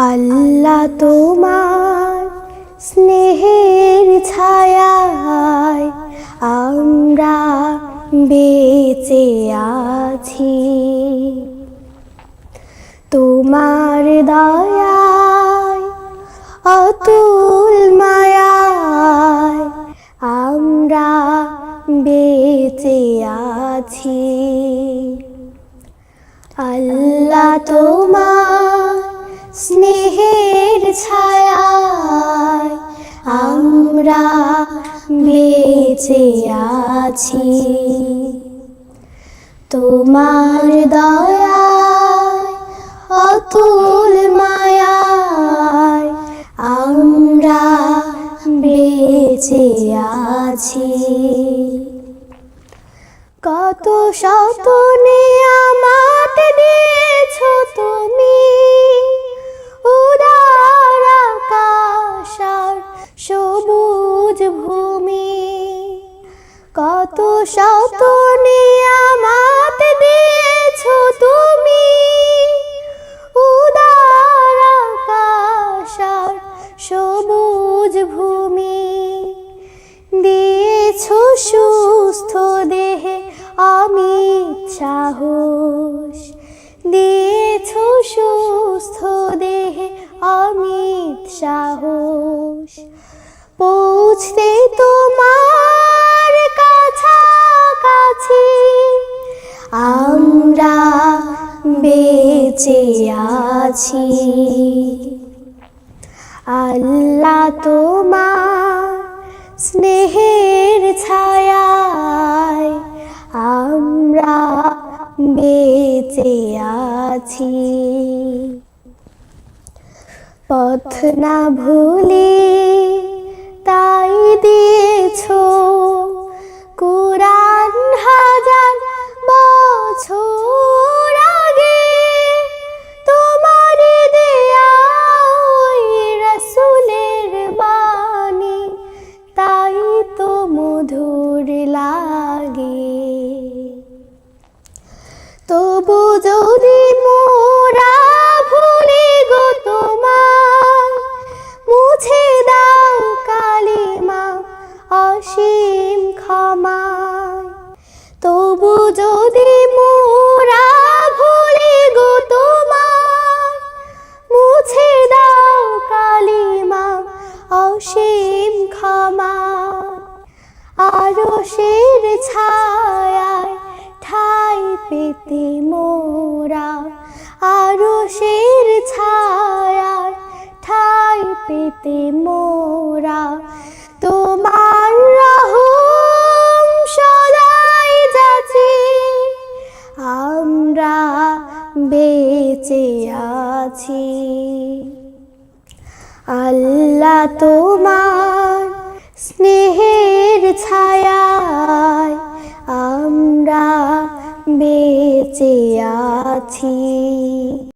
আল্লাহ তোমার স্নেহের ছায়ায় আমরা বেঁচে আছি। তোমার দয়ায় অতুল মায়ায় আমরা বেঁচে আছি। আল্লাহ তোমার স্নেহের ছায়ায় আমরা বেঁচে আছি। তোমার দয়ায় অতুল মায়ায় আমরা বেঁচে আছি। কত শত নিয়ামত দিয়েছো তুমি, উদার আকাশ আর সবুজ ভূমি। কত শত নিয়ামত দিয়েছো তুমি, উদার আকাশ আর সবুজ ভূমি। দিয়েছো সুস্থ দেহে অমিত সাহস, দিয়েছো সুস্থ দেহে অমিত সাহস। পৌঁছতে তোমার কাছাকাছি আমরা বেঁচে আছি। আল্লাহ তোমার স্নেহের ছায়ায় আমরা বেঁচে আছি। পথ না ভুলি তাই দিয়েছো কুরআন হাজার বছর আগে। তোমারই দেয়া ওই রাসূলের বাণী তাই তো মধুর লাগে। তবু যদি মোরা ভুলি গো তোমার, মুছে দাও কালিমা অসীম ক্ষমায়। তবু যদি মোরা ভুলি গো তোমার, মুছে দাও কালিমা অসীম ক্ষমায়। আরশের ছায়ায় ঠাই পেতে মোরা, আরশের ছায়ায় ঠাই পেতে মোরা। তোমার রহম সদাই যাচি আমরা বেঁচে আছি। আল্লাহ তোমার স্নেহের ছায়ায় আমরা বেঁচে আছি।